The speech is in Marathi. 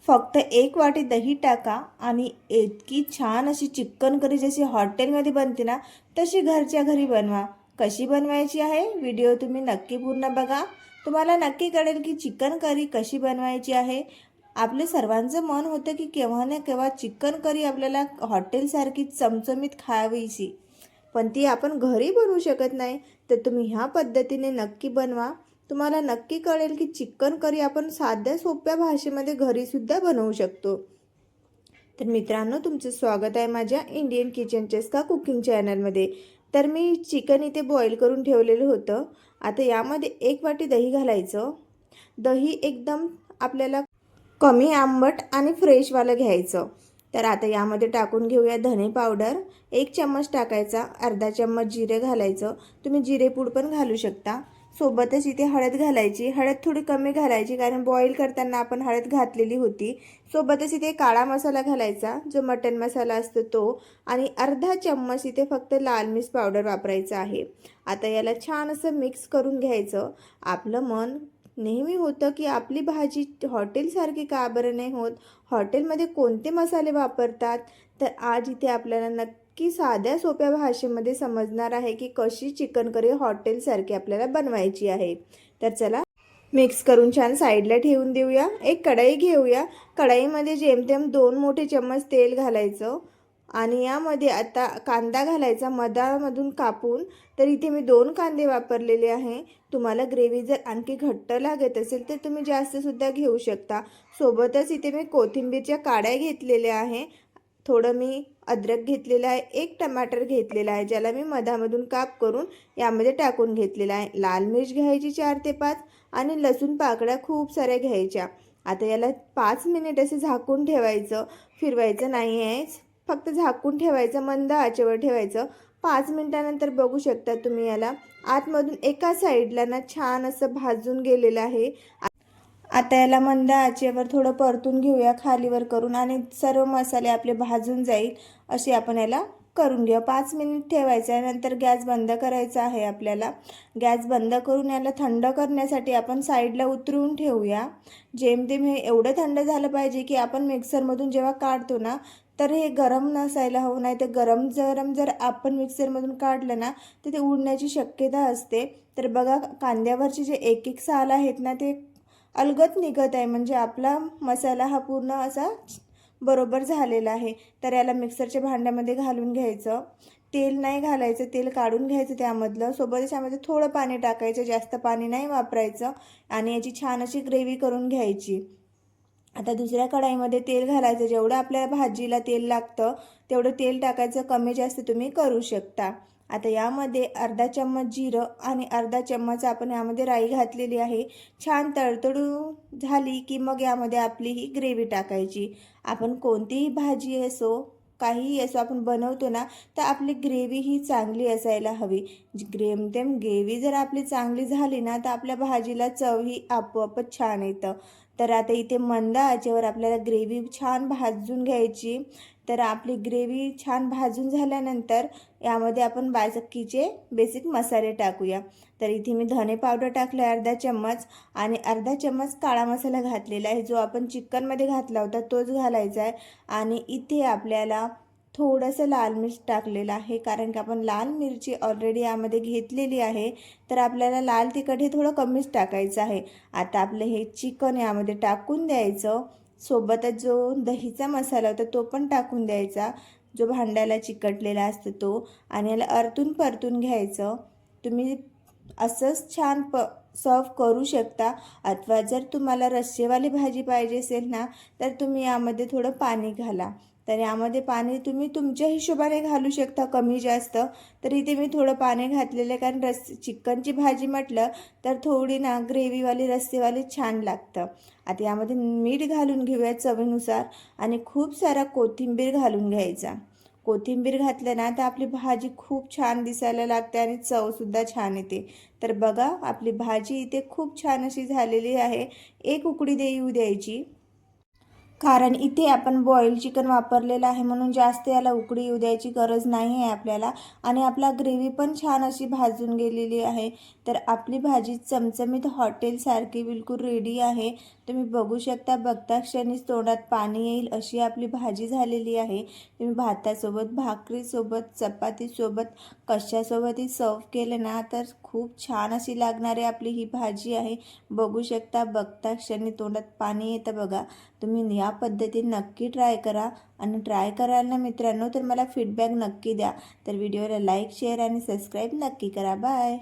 फक्त 1 वाटी दही टाका आणि इतकी छान अशी चिकन करी जशी हॉटेलमध्ये बनते ना तशी घरच्या घरी बनवा। कशी बनवायची आहे व्हिडिओ तुम्ही नक्की पूर्ण बघा, तुम्हाला नक्की कळेल की चिकन करी कशी बनवायची आहे। आपले सर्वांचं मन होतं की केव्हा ना केव्हा चिकन करी आपल्याला हॉटेलसारखी चमचमीत खावीशी, पण ती आपण घरी बनवू शकत नाही। तर तुम्ही ह्या पद्धतीने नक्की बनवा, तुम्हाला नक्की कळेल की चिकन करी आपण साध्या सोप्या भाषेमध्ये घरीसुद्धा बनवू शकतो। तर मित्रांनो, तुमचं स्वागत आहे माझ्या इंडियन किचन चेस्का कुकिंग चॅनलमध्ये। तर मी चिकन इथे बॉईल करून ठेवलेलं होतं। आता यामध्ये 1 वाटी दही घालायचं। दही एकदम आपल्याला कमी आंबट आणि फ्रेशवालं घ्यायचं। तर आता यामध्ये टाकून घेऊया धने पावडर 1 चम्मच टाकायचा, अर्धा चम्मच जिरे घालायचं, तुम्ही जिरेपूड पण घालू शकता। सोबतच इथे हळद घालायची, हळद थोडी कमी घालायची कारण बॉईल करताना आपण हळद घातलेली होती। सोबतच इथे काळा मसाला घालायचा जो मटन मसाला असतो तो, आणि अर्धा चम्मच इथे फक्त लाल मिर्च पावडर वापरायचं आहे। आता याला छान असं मिक्स करून घ्यायचं। आपलं मन नेहमी होतं की आपली भाजी हॉटेलसारखी का बरं नाही होत, हॉटेलमध्ये कोणते मसाले वापरतात। तर आज इथे आपल्याला नक्की साध्या सोप्या भाषेमध्ये समजणार आहे की कशी चिकन करी हॉटेलसारखी आपल्याला बनवायची आहे। तर चला मिक्स करून छान साईडला ठेवून देऊया। एक कढई घेऊया, कढईमध्ये जेमतेम 2 मोठे चम्मच तेल घालायचं आणि यामध्ये आता कांदा घालायचा मधामधून कापून। तर इथे मी 2 कांदे वापरलेले आहे। तुम्हाला ग्रेव्ही जर आणखी घट्ट लागत असेल तर तुम्ही जास्तसुद्धा घेऊ शकता। सोबतच इथे मी कोथिंबीरच्या काड्या घेतलेल्या आहे, थोडं मी अद्रक घेतलेलं आहे, 1 टमाटर घेतलेला आहे ज्याला मी मधामधून काप करून यामध्ये टाकून घेतलेला आहे। लाल मिर्च घ्यायची 4 ते 5 आणि लसूण पाकळ्या खूप साऱ्या घ्यायच्या। आता याला 5 मिनिट असे झाकून ठेवायचं, फिरवायचं नाही आहे, फक्त झाकून ठेवायचं, मंद आचेवर ठेवायचं। 5 मिनिटानंतर बघू शकता तुम्ही याला आतमधून एका साईडला ना छान असं भाजून गेलेलं आहे। आता याला मंद आचेवर थोडं परतून घेऊया खालीवर करून आणि सर्व मसाले आपले भाजून जाईल असे आपण याला करून घेऊ। 5 मिनिट ठेवायचं आहे, नंतर गॅस बंद करायचा आहे आपल्याला। गॅस बंद करून याला थंड करण्यासाठी आपण साईडला उतरवून ठेवूया। जेमतेम हे एवढं थंड झालं पाहिजे की आपण मिक्सरमधून जेव्हा काढतो ना तर हे गरम नसायला हवं, नाही तर गरम जर आपण मिक्सरमधून काढलं ना तर ते उडण्याची शक्यता असते। तर बघा कांद्यावरचे जे एक एक साल आहेत ना ते अलगद निघत आहे, म्हणजे आपला मसाला हा पूर्ण असा बरोबर झालेला आहे। तर याला मिक्सरच्या भांड्यामध्ये घालून घ्यायचं, तेल नाही घालायचं, तेल काढून घ्यायचं त्यामधलं। सोबतच यामध्ये थोडं पाणी टाकायचं, जास्त पाणी नाही वापरायचं, आणि याची छान अशी ग्रेव्ही करून घ्यायची। आता दुसऱ्या कढईमध्ये तेल घालायचं, जेवढं आपल्या भाजीला तेल लागतं तेवढं तेल टाकायचं, कमी जास्त तुम्ही करू शकता। आता यामध्ये अर्धा चम्मच जिरं आणि अर्धा चम्मच आपण यामध्ये राई घातलेली आहे। छान तडतडू झाली की मग यामध्ये आपली ही ग्रेव्ही टाकायची। आपण कोणतीही भाजी असो काहीही असो आपण बनवतो ना तर आपली ग्रेव्ही ही चांगली असायला हवी। ग्रेव्ही जर आपली चांगली झाली ना तर आपल्या भाजीला चव ही आपोआपच छान येतं। तर आता इथे मंद आचेवर आपल्याला ग्रेव्ही छान भाजून घ्यायची। तर आपली ग्रेव्ही छान भाजून झाल्यानंतर यामध्ये आपण बाकीचे बेसिक मसाले टाकूया। तर इथे मी धने पावडर टाकलं अर्धा चम्मच आणि अर्धा चम्मच काळा मसाला घातलेला आहे, जो आपण चिकनमध्ये घातला होता तोच घालायचा आहे। आणि इथे आपल्याला थोडंसं लाल मिर्च टाकलेलं आहे कारण की आपण लाल मिरची ऑलरेडी यामध्ये घेतलेली आहे, तर आपल्याला लाल तिखट हे थोडं कमीच टाकायचं आहे। आता आपलं हे चिकन यामध्ये टाकून द्यायचं, सोबतच जो दहीचा मसाला होता तो पण टाकून द्यायचा, जो भांड्याला चिकटलेला असतो तो, आणि याला परतून परतून घ्यायचं। तुम्ही असंच छान सर्व करू शकता, अथवा जर तुम्हाला रस्सेवाली भाजी पाहिजे असेल ना तर तुम्ही यामध्ये थोडं पाणी घाला। तर यामध्ये पाणी तुम्ही तुमच्या हिशोबाने घालू शकता, कमी जास्त। तर इथे मी थोडं पाणी घातलेलं आहे कारण चिकनची भाजी म्हटलं तर थोडी ना ग्रेव्हीवाली रस्सेवाली छान लागतं। आता यामध्ये मीठ घालून घेऊया चवीनुसार आणि खूप सारा कोथिंबीर घालून घ्यायचा। कोथिंबीर घातलं ना तर आपली भाजी खूप छान दिसायला लागते आणि चवसुद्धा छान येते। तर बघा आपली भाजी इथे खूप छान अशी झालेली आहे। एक उकळी येऊ द्यायची, कारण इथे आपण बॉईल चिकन वापरलेलं आहे म्हणून जास्त याला उकळी येऊ द्यायची गरज नाही आहे आपल्याला। आणि आपला ग्रेव्ही पण छान अशी भाजून गेलेली आहे। तर आपली भाजी चमचमीत हॉटेलसारखी बिलकुल रेडी आहे। तुम्ही बघू शकता, बघता क्षणीच तोंडात पाणी येईल अशी आपली भाजी झालेली आहे. तुम्ही भातासोबत, भाकरीसोबत, चपातीसोबत कशासोबतही सर्व केलं ना तर खूप छान अशी लागणारी आपली ही भाजी आहे. बघू शकता, बघता क्षणी तोंडात पाणी येतं बघा. तुम्ही या पद्धतीने नक्की ट्राय करा आणि ट्राय कराल ना मित्रांनो तर मला फीडबॅक नक्की द्या. तर व्हिडिओला लाईक, शेअर आणि सबस्क्राईब नक्की करा. बाय.